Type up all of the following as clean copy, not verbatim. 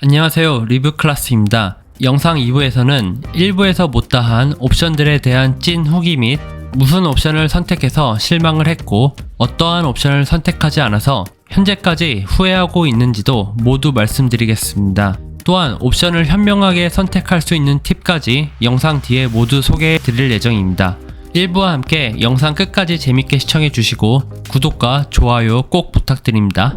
안녕하세요, 리뷰클라스입니다. 영상 2부에서는 1부에서 못다한 옵션들에 대한 찐 후기 및 무슨 옵션을 선택해서 실망을 했고 어떠한 옵션을 선택하지 않아서 현재까지 후회하고 있는지도 모두 말씀드리겠습니다. 또한 옵션을 현명하게 선택할 수 있는 팁까지 영상 뒤에 모두 소개해 드릴 예정입니다. 1부와 함께 영상 끝까지 재밌게 시청해 주시고 구독과 좋아요 꼭 부탁드립니다.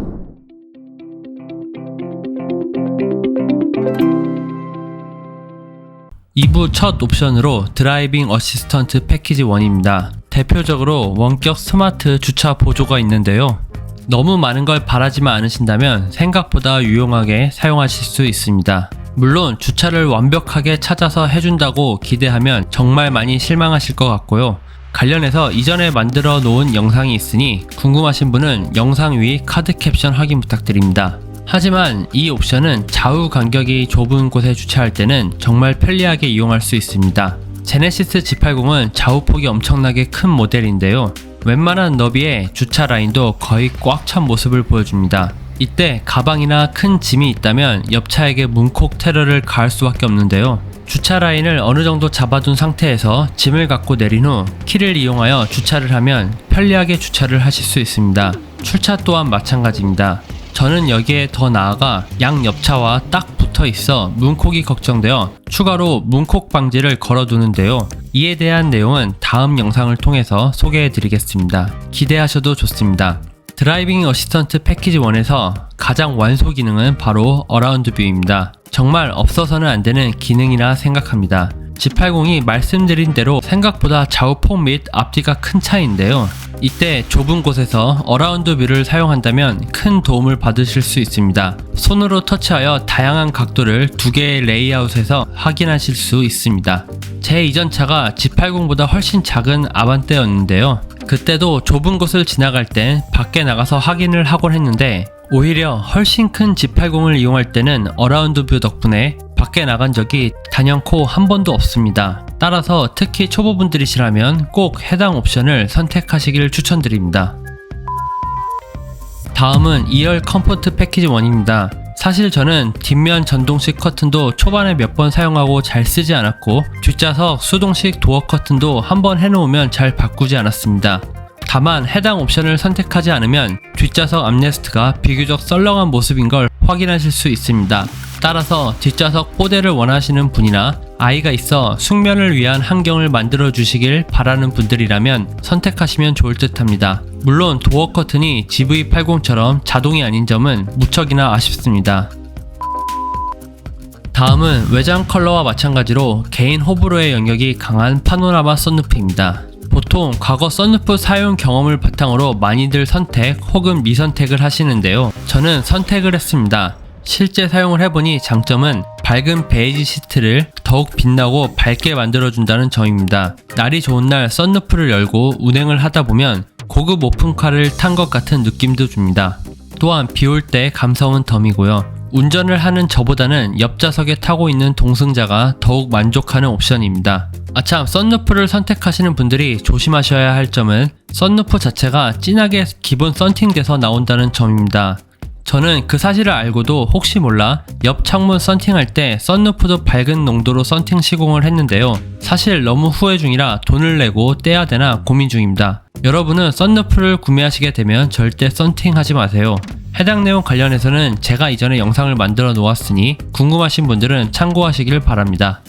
2부 첫 옵션으로 드라이빙 어시스턴트 패키지 1입니다. 대표적으로 원격 스마트 주차 보조가 있는데요. 너무 많은 걸 바라지만 않으신다면 생각보다 유용하게 사용하실 수 있습니다. 물론 주차를 완벽하게 찾아서 해준다고 기대하면 정말 많이 실망하실 것 같고요. 관련해서 이전에 만들어 놓은 영상이 있으니 궁금하신 분은 영상 위 카드 캡션 확인 부탁드립니다. 하지만 이 옵션은 좌우 간격이 좁은 곳에 주차할 때는 정말 편리하게 이용할 수 있습니다. 제네시스 G80은 좌우폭이 엄청나게 큰 모델인데요. 웬만한 너비에 주차 라인도 거의 꽉 찬 모습을 보여줍니다. 이때 가방이나 큰 짐이 있다면 옆차에게 문콕 테러를 가할 수밖에 없는데요. 주차 라인을 어느 정도 잡아둔 상태에서 짐을 갖고 내린 후 키를 이용하여 주차를 하면 편리하게 주차를 하실 수 있습니다. 출차 또한 마찬가지입니다. 저는 여기에 더 나아가 양 옆차와 딱 붙어 있어 문콕이 걱정되어 추가로 문콕 방지를 걸어두는데요. 이에 대한 내용은 다음 영상을 통해서 소개해 드리겠습니다. 기대하셔도 좋습니다. 드라이빙 어시스턴트 패키지 1에서 가장 완소 기능은 바로 어라운드 뷰입니다. 정말 없어서는 안 되는 기능이라 생각합니다. G80이 말씀드린 대로 생각보다 좌우폭 및 앞뒤가 큰 차이인데요. 이때 좁은 곳에서 어라운드 뷰를 사용한다면 큰 도움을 받으실 수 있습니다. 손으로 터치하여 다양한 각도를 두 개의 레이아웃에서 확인하실 수 있습니다. 제 이전 차가 G80보다 훨씬 작은 아반떼였는데요. 그때도 좁은 곳을 지나갈 땐 밖에 나가서 확인을 하곤 했는데 오히려 훨씬 큰 G80을 이용할 때는 어라운드 뷰 덕분에 밖에 나간 적이 단연코 한 번도 없습니다. 따라서 특히 초보분들이시라면 꼭 해당 옵션을 선택하시길 추천드립니다. 다음은 2열 컴포트 패키지 1입니다. 사실 저는 뒷면 전동식 커튼도 초반에 몇 번 사용하고 잘 쓰지 않았고 뒷좌석 수동식 도어 커튼도 한번 해놓으면 잘 바꾸지 않았습니다. 다만 해당 옵션을 선택하지 않으면 뒷좌석 암레스트가 비교적 썰렁한 모습인 걸 확인하실 수 있습니다. 따라서 뒷좌석 뽀대를 원하시는 분이나 아이가 있어 숙면을 위한 환경을 만들어 주시길 바라는 분들이라면 선택하시면 좋을 듯 합니다. 물론 도어 커튼이 GV80처럼 자동이 아닌 점은 무척이나 아쉽습니다. 다음은 외장 컬러와 마찬가지로 개인 호불호의 영역이 강한 파노라마 썬루프입니다. 보통 과거 썬루프 사용 경험을 바탕으로 많이들 선택 혹은 미선택을 하시는데요. 저는 선택을 했습니다. 실제 사용을 해보니 장점은 밝은 베이지 시트를 더욱 빛나고 밝게 만들어준다는 점입니다. 날이 좋은 날 썬루프를 열고 운행을 하다 보면 고급 오픈카를 탄 것 같은 느낌도 줍니다. 또한 비 올 때 감성은 덤이고요. 운전을 하는 저보다는 옆좌석에 타고 있는 동승자가 더욱 만족하는 옵션입니다. 아참, 썬루프를 선택하시는 분들이 조심하셔야 할 점은 썬루프 자체가 진하게 기본 썬팅돼서 나온다는 점입니다. 저는 그 사실을 알고도 혹시 몰라 옆 창문 썬팅할 때 썬루프도 밝은 농도로 썬팅 시공을 했는데요. 사실 너무 후회 중이라 돈을 내고 떼야 되나 고민 중입니다. 여러분은 썬루프를 구매하시게 되면 절대 썬팅하지 마세요. 해당 내용 관련해서는 제가 이전에 영상을 만들어 놓았으니 궁금하신 분들은 참고하시길 바랍니다.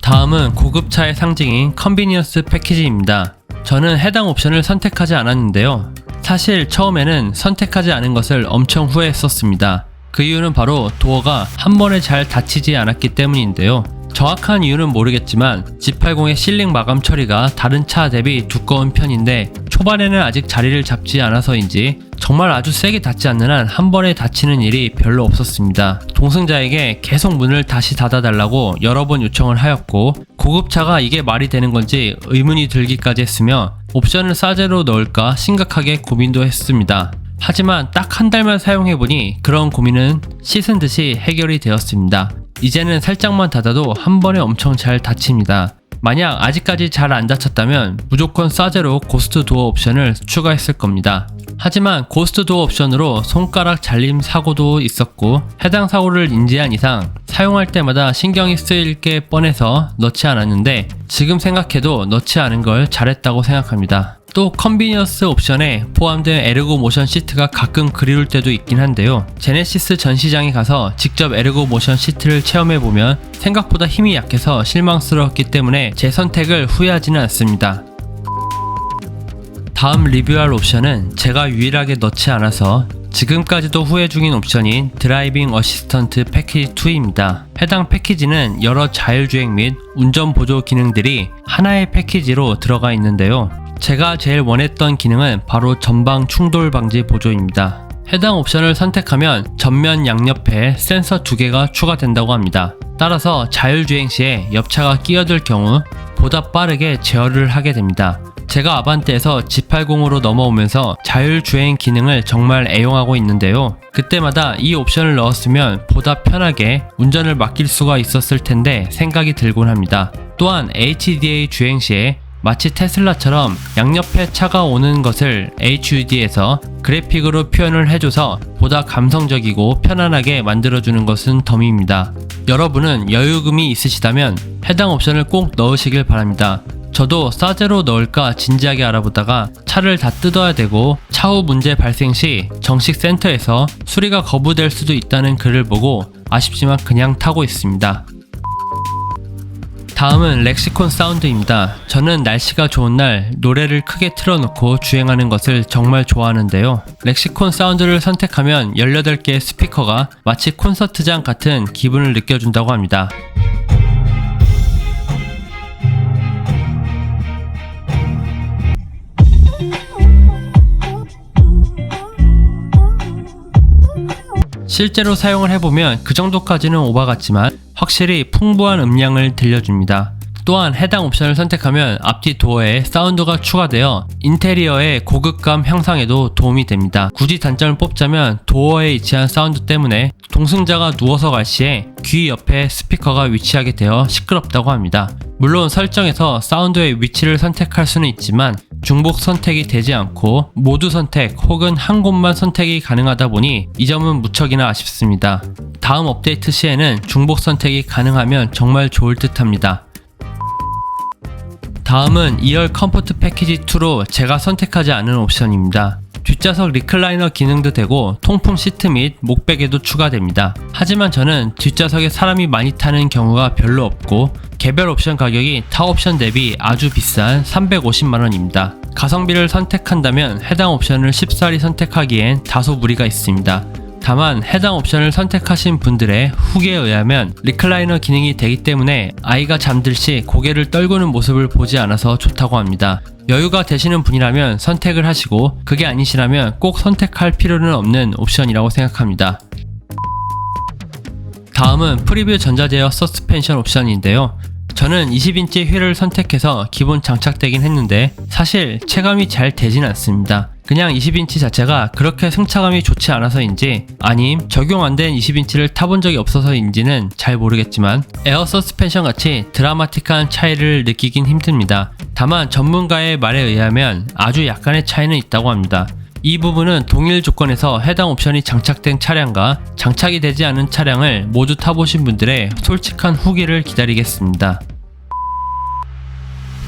다음은 고급차의 상징인 컨비니언스 패키지입니다. 저는 해당 옵션을 선택하지 않았는데요. 사실 처음에는 선택하지 않은 것을 엄청 후회했었습니다. 그 이유는 바로 도어가 한 번에 잘 닫히지 않았기 때문인데요. 정확한 이유는 모르겠지만 G80의 실링 마감 처리가 다른 차 대비 두꺼운 편인데 초반에는 아직 자리를 잡지 않아서인지 정말 아주 세게 닫지 않는 한 한 번에 닫히는 일이 별로 없었습니다. 동승자에게 계속 문을 다시 닫아달라고 여러 번 요청을 하였고 고급차가 이게 말이 되는 건지 의문이 들기까지 했으며 옵션을 싸제로 넣을까 심각하게 고민도 했습니다. 하지만 딱 한 달만 사용해보니 그런 고민은 씻은 듯이 해결이 되었습니다. 이제는 살짝만 닫아도 한 번에 엄청 잘 닫힙니다. 만약 아직까지 잘 안 닫혔다면 무조건 싸제로 고스트 도어 옵션을 추가했을 겁니다. 하지만 고스트 도어 옵션으로 손가락 잘림 사고도 있었고 해당 사고를 인지한 이상 사용할 때마다 신경이 쓰일 게 뻔해서 넣지 않았는데 지금 생각해도 넣지 않은 걸 잘했다고 생각합니다. 또 컨비니언스 옵션에 포함된 에르고 모션 시트가 가끔 그리울 때도 있긴 한데요. 제네시스 전시장에 가서 직접 에르고 모션 시트를 체험해보면 생각보다 힘이 약해서 실망스러웠기 때문에 제 선택을 후회하지는 않습니다. 다음 리뷰할 옵션은 제가 유일하게 넣지 않아서 지금까지도 후회 중인 옵션인 드라이빙 어시스턴트 패키지 2입니다. 해당 패키지는 여러 자율주행 및 운전 보조 기능들이 하나의 패키지로 들어가 있는데요. 제가 제일 원했던 기능은 바로 전방 충돌 방지 보조입니다. 해당 옵션을 선택하면 전면 양옆에 센서 2개가 추가된다고 합니다. 따라서 자율주행 시에 옆차가 끼어들 경우 보다 빠르게 제어를 하게 됩니다. 제가 아반떼에서 G80으로 넘어오면서 자율주행 기능을 정말 애용하고 있는데요. 그때마다 이 옵션을 넣었으면 보다 편하게 운전을 맡길 수가 있었을 텐데 생각이 들곤 합니다. 또한 HDA 주행 시에 마치 테슬라처럼 양옆에 차가 오는 것을 HUD에서 그래픽으로 표현을 해줘서 보다 감성적이고 편안하게 만들어주는 것은 덤입니다. 여러분은 여유금이 있으시다면 해당 옵션을 꼭 넣으시길 바랍니다. 저도 싸제로 넣을까 진지하게 알아보다가 차를 다 뜯어야 되고 차후 문제 발생 시 정식 센터에서 수리가 거부될 수도 있다는 글을 보고 아쉽지만 그냥 타고 있습니다. 다음은 렉시콘 사운드입니다. 저는 날씨가 좋은 날 노래를 크게 틀어놓고 주행하는 것을 정말 좋아하는데요. 렉시콘 사운드를 선택하면 18개의 스피커가 마치 콘서트장 같은 기분을 느껴준다고 합니다. 실제로 사용을 해보면 그 정도까지는 오바 같지만 확실히 풍부한 음량을 들려줍니다. 또한 해당 옵션을 선택하면 앞뒤 도어에 사운드가 추가되어 인테리어의 고급감 향상에도 도움이 됩니다. 굳이 단점을 뽑자면 도어에 위치한 사운드 때문에 동승자가 누워서 갈 시에 귀 옆에 스피커가 위치하게 되어 시끄럽다고 합니다. 물론 설정에서 사운드의 위치를 선택할 수는 있지만 중복 선택이 되지 않고 모두 선택 혹은 한 곳만 선택이 가능하다 보니 이 점은 무척이나 아쉽습니다. 다음 업데이트 시에는 중복 선택이 가능하면 정말 좋을 듯 합니다. 다음은 2열 컴포트 패키지 2로 제가 선택하지 않은 옵션입니다. 뒷좌석 리클라이너 기능도 되고 통풍 시트 및 목베개도 추가됩니다. 하지만 저는 뒷좌석에 사람이 많이 타는 경우가 별로 없고 개별 옵션 가격이 타 옵션 대비 아주 비싼 350만원입니다. 가성비를 선택한다면 해당 옵션을 쉽사리 선택하기엔 다소 무리가 있습니다. 다만 해당 옵션을 선택하신 분들의 후기에 의하면 리클라이너 기능이 되기 때문에 아이가 잠들 시 고개를 떨구는 모습을 보지 않아서 좋다고 합니다. 여유가 되시는 분이라면 선택을 하시고 그게 아니시라면 꼭 선택할 필요는 없는 옵션이라고 생각합니다. 다음은 프리뷰 전자제어 서스펜션 옵션인데요. 저는 20인치 휠을 선택해서 기본 장착되긴 했는데 사실 체감이 잘 되진 않습니다. 그냥 20인치 자체가 그렇게 승차감이 좋지 않아서인지 아님 적용 안 된 20인치를 타본 적이 없어서인지는 잘 모르겠지만 에어 서스펜션 같이 드라마틱한 차이를 느끼긴 힘듭니다. 다만 전문가의 말에 의하면 아주 약간의 차이는 있다고 합니다. 이 부분은 동일 조건에서 해당 옵션이 장착된 차량과 장착이 되지 않은 차량을 모두 타보신 분들의 솔직한 후기를 기다리겠습니다.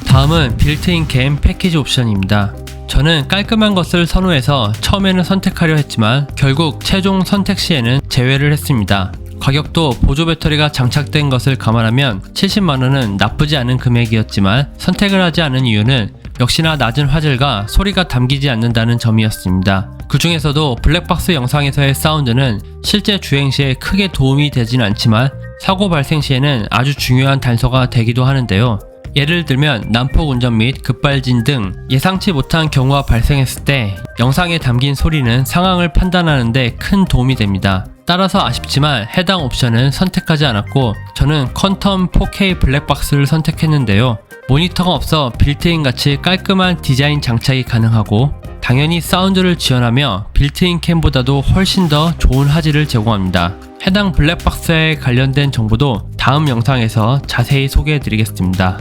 다음은 빌트인 캠 패키지 옵션입니다. 저는 깔끔한 것을 선호해서 처음에는 선택하려 했지만 결국 최종 선택 시에는 제외를 했습니다. 가격도 보조 배터리가 장착된 것을 감안하면 70만원은 나쁘지 않은 금액이었지만 선택을 하지 않은 이유는 역시나 낮은 화질과 소리가 담기지 않는다는 점이었습니다. 그 중에서도 블랙박스 영상에서의 사운드는 실제 주행 시에 크게 도움이 되진 않지만 사고 발생 시에는 아주 중요한 단서가 되기도 하는데요. 예를 들면 난폭 운전 및 급발진 등 예상치 못한 경우가 발생했을 때 영상에 담긴 소리는 상황을 판단하는 데 큰 도움이 됩니다. 따라서 아쉽지만 해당 옵션은 선택하지 않았고 저는 퀀텀 4K 블랙박스를 선택했는데요. 모니터가 없어 빌트인 같이 깔끔한 디자인 장착이 가능하고 당연히 사운드를 지원하며 빌트인 캠보다도 훨씬 더 좋은 화질을 제공합니다. 해당 블랙박스에 관련된 정보도 다음 영상에서 자세히 소개해 드리겠습니다.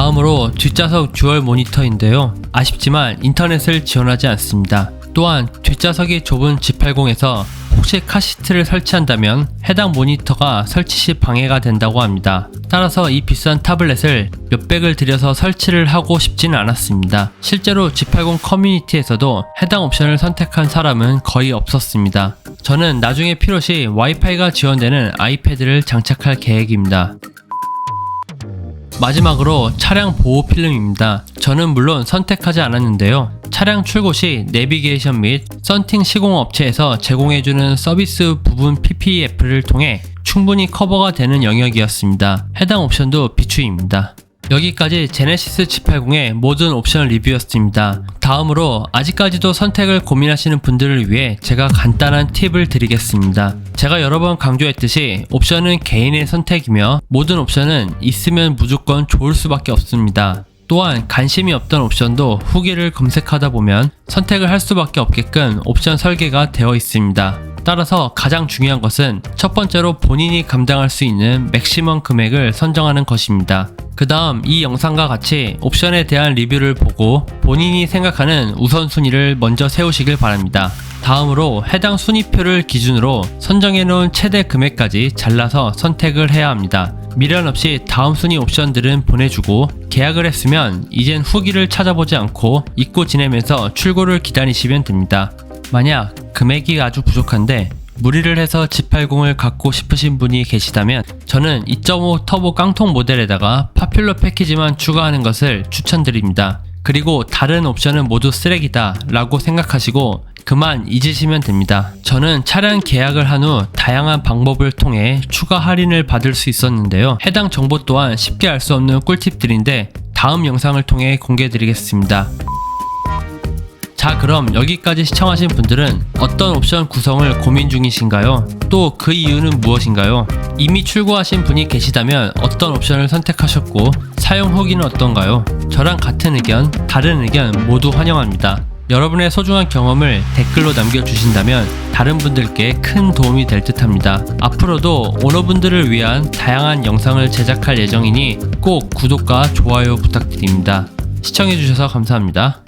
다음으로 뒷좌석 듀얼 모니터인데요. 아쉽지만 인터넷을 지원하지 않습니다. 또한 뒷좌석이 좁은 G80에서 혹시 카시트를 설치한다면 해당 모니터가 설치 시 방해가 된다고 합니다. 따라서 이 비싼 타블렛을 몇백을 들여서 설치를 하고 싶지는 않았습니다. 실제로 G80 커뮤니티에서도 해당 옵션을 선택한 사람은 거의 없었습니다. 저는 나중에 필요시 와이파이가 지원되는 아이패드를 장착할 계획입니다. 마지막으로 차량 보호 필름입니다. 저는 물론 선택하지 않았는데요. 차량 출고 시 내비게이션 및 썬팅 시공 업체에서 제공해주는 서비스 부분 PPF를 통해 충분히 커버가 되는 영역이었습니다. 해당 옵션도 비추입니다. 여기까지 제네시스 G80의 모든 옵션 리뷰였습니다. 다음으로 아직까지도 선택을 고민하시는 분들을 위해 제가 간단한 팁을 드리겠습니다. 제가 여러 번 강조했듯이 옵션은 개인의 선택이며 모든 옵션은 있으면 무조건 좋을 수밖에 없습니다. 또한 관심이 없던 옵션도 후기를 검색하다 보면 선택을 할 수밖에 없게끔 옵션 설계가 되어 있습니다. 따라서 가장 중요한 것은 첫 번째로 본인이 감당할 수 있는 맥시멈 금액을 선정하는 것입니다. 그 다음 이 영상과 같이 옵션에 대한 리뷰를 보고 본인이 생각하는 우선순위를 먼저 세우시길 바랍니다. 다음으로 해당 순위표를 기준으로 선정해놓은 최대 금액까지 잘라서 선택을 해야 합니다. 미련 없이 다음 순위 옵션들은 보내주고 계약을 했으면 이젠 후기를 찾아보지 않고 잊고 지내면서 출고를 기다리시면 됩니다. 만약 금액이 아주 부족한데 무리를 해서 G80을 갖고 싶으신 분이 계시다면 저는 2.5 터보 깡통 모델에다가 파퓰러 패키지만 추가하는 것을 추천드립니다. 그리고 다른 옵션은 모두 쓰레기다 라고 생각하시고 그만 잊으시면 됩니다. 저는 차량 계약을 한 후 다양한 방법을 통해 추가 할인을 받을 수 있었는데요. 해당 정보 또한 쉽게 알 수 없는 꿀팁들인데 다음 영상을 통해 공개해드리겠습니다. 자, 그럼 여기까지 시청하신 분들은 어떤 옵션 구성을 고민 중이신가요? 또 그 이유는 무엇인가요? 이미 출고하신 분이 계시다면 어떤 옵션을 선택하셨고 사용 후기는 어떤가요? 저랑 같은 의견, 다른 의견 모두 환영합니다. 여러분의 소중한 경험을 댓글로 남겨주신다면 다른 분들께 큰 도움이 될 듯 합니다. 앞으로도 오너분들을 위한 다양한 영상을 제작할 예정이니 꼭 구독과 좋아요 부탁드립니다. 시청해주셔서 감사합니다.